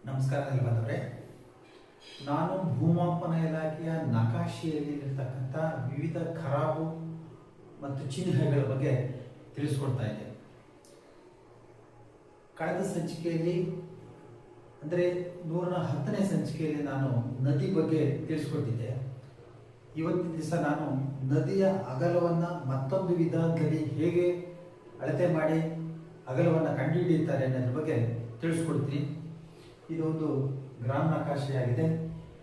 ನಮಸ್ಕಾರ ಬಂದವರೇ, ನಾನು ಭೂಮಾಪನ ಇಲಾಖೆಯ ನಕಾಶೆಯಲ್ಲಿ ಇರತಕ್ಕಂಥ ವಿವಿಧ ಖರಾಬು ಮತ್ತು ಚಿಹ್ನೆಗಳ ಬಗ್ಗೆ ತಿಳಿಸ್ಕೊಡ್ತಾ ಇದ್ದೆ. ಕಳೆದ ಸಂಚಿಕೆಯಲ್ಲಿ ಅಂದರೆ 110ನೇ ಸಂಚಿಕೆಯಲ್ಲಿ ನಾನು ನದಿ ಬಗ್ಗೆ ತಿಳಿಸ್ಕೊಡ್ತಿದ್ದೆ. ಇವತ್ತಿನ ದಿವಸ ನಾನು ನದಿಯ ಅಗಲವನ್ನು ಮತ್ತೊಂದು ವಿಧಾನದಲ್ಲಿ ಹೇಗೆ ಅಳತೆ ಮಾಡಿ ಅಗಲವನ್ನು ಕಂಡುಹಿಡಿಯುತ್ತಾರೆ ಅನ್ನೋದ್ರ ಬಗ್ಗೆ ತಿಳಿಸ್ಕೊಡ್ತೀನಿ. ಇದು ಒಂದು ಗ್ರಾಮ ನಕಾಶೆಯಾಗಿದೆ.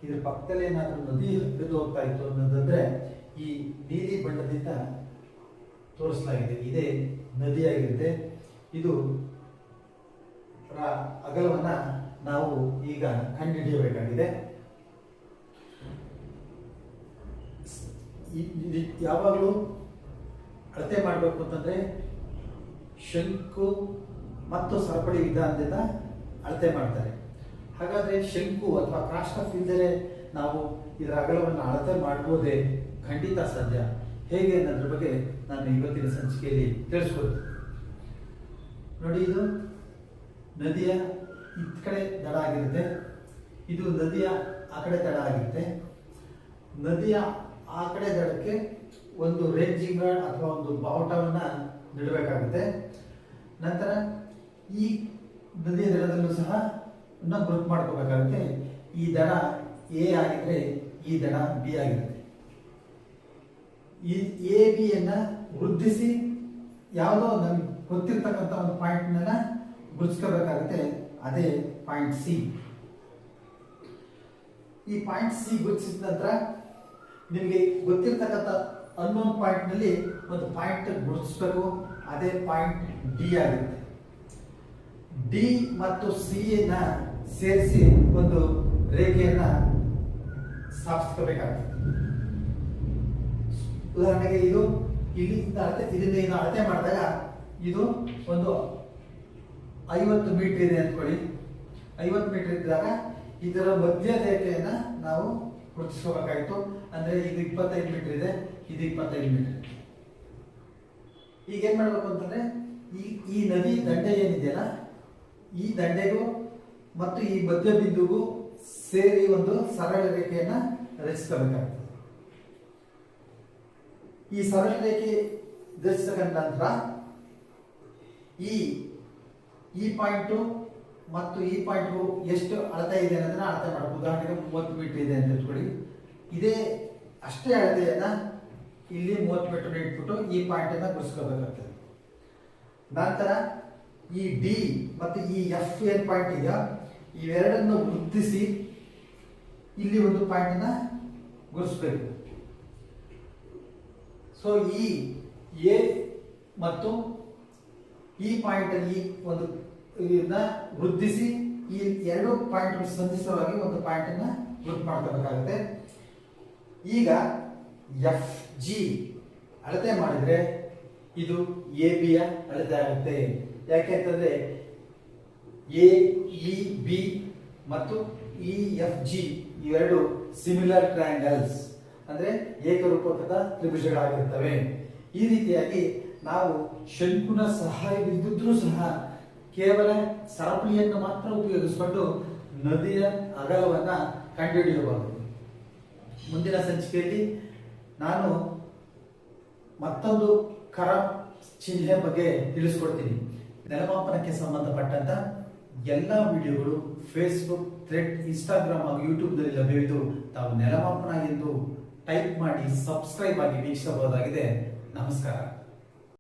ಇದರ ಪಕ್ಕದಲ್ಲಿ ಏನಾದರೂ ನದಿ ಹರಿದು ಹೋಗ್ತಾ ಇತ್ತು ಅನ್ನೋದಂದ್ರೆ ಈ ನೀಲಿ ಬಣ್ಣದಿಂದ ತೋರಿಸಲಾಗಿದೆ. ಇದೇ ನದಿಯಾಗಿರುತ್ತೆ. ಇದು ಅಗಲವನ್ನ ನಾವು ಈಗ ಕಂಡುಹಿಡಿಯಬೇಕಾಗಿದೆ. ಯಾವಾಗಲೂ ಅಳತೆ ಮಾಡಬೇಕು ಅಂತಂದ್ರೆ ಶಂಕು ಮತ್ತು ಸರಪಳಿ ವಿಧಾನದಿಂದ ಅಳತೆ ಮಾಡ್ತಾರೆ. ಹಾಗಾದ್ರೆ ಶಂಕು ಅಥವಾ ಕಾಷ್ಟಫ್ ಇದ್ದರೆ ನಾವು ಇದರ ಅಗಲವನ್ನು ಅಳತೆ ಮಾಡಬಹುದೇ? ಖಂಡಿತ ಸಾಧ್ಯ. ಹೇಗೆ ಅನ್ನೋದ್ರ ಬಗ್ಗೆ ನಾನು ಇವತ್ತಿನ ಸಂಚಿಕೆಯಲ್ಲಿ ತಿಳಿಸ್ಕೊಡ್ತೀನಿ. ನೋಡಿ, ಇದು ನದಿಯ ಈ ಕಡೆ ದಡ ಆಗಿರುತ್ತೆ, ಇದು ನದಿಯ ಆ ಕಡೆ ದಡ ಆಗಿರುತ್ತೆ. ನದಿಯ ಆ ಕಡೆ ದಡಕ್ಕೆ ಒಂದು ರೇಂಜಿಂಗ್ ರಾಡ್ ಅಥವಾ ಒಂದು ಬಾವುಟವನ್ನ ನೀಡಬೇಕಾಗುತ್ತೆ. ನಂತರ ಈ ನದಿಯ ದಡದಲ್ಲೂ ಸಹ ಗ್ರೂಪ್ ಮಾಡ್ಕೋಬೇಕಾಗುತ್ತೆ. ಈ ದಡ ಎ ಆಗಿದ್ರೆ ಈ ದಡ ಬಿ ಆಗಿರುತ್ತೆ. ಈ ಎ ಬಿ ಯನ್ನ ವೃದ್ಧಿಸಿ ಯಾವುದೋ ನಮ್ಗೆ ಗೊತ್ತಿರ್ತಕ್ಕಂಥ ಒಂದು ಪಾಯಿಂಟ್ನ ಗುರುತಿಸ್ಕೋಬೇಕಾಗುತ್ತೆ. ಅದೇ ಪಾಯಿಂಟ್ ಸಿ. ಈ ಪಾಯಿಂಟ್ ಸಿ ಗುರುತಿಸಿದ ನಂತರ ನಿಮಗೆ ಗೊತ್ತಿರ್ತಕ್ಕಂಥ ಅನ್ನೋನ್ ಪಾಯಿಂಟ್ ನಲ್ಲಿ ಒಂದು ಪಾಯಿಂಟ್ ಗುರುತಿಸಬೇಕು. ಅದೇ ಪಾಯಿಂಟ್ ಡಿ ಆಗಿರುತ್ತೆ. ಡಿ ಮತ್ತು ಸಿ ಯನ್ನ ಸೇರಿಸಿ ಒಂದು ರೇಖೆಯನ್ನ ಸ್ಥಾಪಿಸಬೇಕಾಗುತ್ತೆ. ಉದಾಹರಣೆಗೆ ಇದು ಇಲ್ಲಿಂದ ಇದನ್ನ ಅಳತೆ ಮಾಡಿದಾಗ ಇದು ಒಂದು 50 ಮೀಟರ್ ಇದೆ ಅಂದ್ಕೊಳ್ಳಿ. 50 ಮೀಟರ್ ಇದ್ದಾಗ ಇದರ ಮಧ್ಯ ರೇಖೆಯನ್ನ ನಾವು ಗುರುತಿಸಬೇಕಾಗಿತ್ತು. ಅಂದ್ರೆ ಇದು 25 ಮೀಟರ್ ಇದೆ, ಇದು 25 ಮೀಟರ್. ಈಗ ಏನ್ ಮಾಡ್ಬೇಕು ಅಂತಂದ್ರೆ ಈ ನದಿ ದಂಡೆ ಏನಿದೆಯಲ್ಲ, ಈ ದಂಡೆಗೂ ಮತ್ತು ಈ ಮಧ್ಯ ಬಿಂದುಗೂ ಸೇರಿ ಒಂದು ಸರಳ ರೇಖೆಯನ್ನ ರಚಿಸಬೇಕಾಗ್ತದೆ. ಈ ಸರಳ ರೇಖೆ ರಚಿಸಿದ ನಂತರ ಈ ಪಾಯಿಂಟ್ ಮತ್ತು ಈ ಪಾಯಿಂಟ್ಗೂ ಎಷ್ಟು ಅಳತೆ ಇದೆ ಅನ್ನೋದನ್ನ ಅಳತೆ ಮಾಡಬೇಕು. ಉದಾಹರಣೆಗೆ 30 ಮೀಟರ್ ಇದೆ ಅಂತ ಇಟ್ಕೊಳ್ಳಿ. ಇದೇ ಅಷ್ಟೇ ಅಳತೆಯನ್ನ ಇಲ್ಲಿ 30 ಮೀಟರ್ ಇಟ್ಬಿಟ್ಟು ಈ ಪಾಯಿಂಟ್ ಅನ್ನ ಗುರುತಿಸ್ಕೋಬೇಕಾಗ್ತದೆ. ನಂತರ ಈ ಡಿ ಮತ್ತು ಈ ಎಫ್ ಏನ್ ಪಾಯಿಂಟ್ ಇದೆಯಾ, ಇವೆರಡನ್ನು ವೃದ್ಧಿಸಿ ಇಲ್ಲಿ ಒಂದು ಪಾಯಿಂಟ್ ಅನ್ನ ಗುರುತಿಸಬೇಕು. ಸೊ ಈ ಎ ಮತ್ತು ಈ ಪಾಯಿಂಟ್ ಅಲ್ಲಿ ಒಂದು ವೃದ್ಧಿಸಿ ಈ ಎರಡು ಪಾಯಿಂಟ್ ಸಂಧಿಸುವಾಗಿ ಒಂದು ಪಾಯಿಂಟ್ ಅನ್ನ ಗುರುತು ಮಾಡ್ಕೋಬೇಕಾಗುತ್ತೆ. ಈಗ ಎಫ್ ಜಿ ಅಳತೆ ಮಾಡಿದ್ರೆ ಇದು ಎ ಬಿ ಯ ಅಳತೆ ಆಗುತ್ತೆ. ಯಾಕೆ ಅಂತಂದ್ರೆ ಎ ಇ ಬಿ ಮತ್ತು ಇ ಎಫ್ ಜಿ ಇವೆರಡು ಸಿಮಿಲರ್ ಟ್ರಯಾಂಗಲ್ಸ್ ಅಂದ್ರೆ ಏಕರೂಪದ ತ್ರಿಭುಜಗಳಾಗಿರ್ತವೆ. ಈ ರೀತಿಯಾಗಿ ನಾವು ಶಂಕುನ ಸಹಾಯವಿದ್ದರೂ ಸಹ ಕೇವಲ ಸರಪಳಿಯನ್ನು ಮಾತ್ರ ಉಪಯೋಗಿಸಿಕೊಂಡು ನದಿಯ ಅಗಲವನ್ನ ಕಂಡುಹಿಡಿಯಬಹುದು. ಮುಂದಿನ ಸಂಚಿಕೆಯಲ್ಲಿ ನಾನು ಮತ್ತೊಂದು ಖರಾಬ್ ಚಿಹ್ನೆ ಬಗ್ಗೆ ತಿಳಿಸ್ಕೊಡ್ತೀನಿ. ನೆಲಮಾಪನಕ್ಕೆ ಸಂಬಂಧಪಟ್ಟಂತ ಎಲ್ಲ ವಿಡಿಯೋಗಳು ಫೇಸ್ಬುಕ್, ಥ್ರೆಡ್, ಇನ್ಸ್ಟಾಗ್ರಾಮ್ ಹಾಗೂ ಯೂಟ್ಯೂಬ್ನಲ್ಲಿ ಲಭ್ಯವಿದ್ದು ತಾವು ನೆಲಮಾಪನ ಎಂದು ಟೈಪ್ ಮಾಡಿ ಸಬ್ಸ್ಕ್ರೈಬ್ ಆಗಿ ವೀಕ್ಷಿಸಬಹುದಾಗಿದೆ. ನಮಸ್ಕಾರ.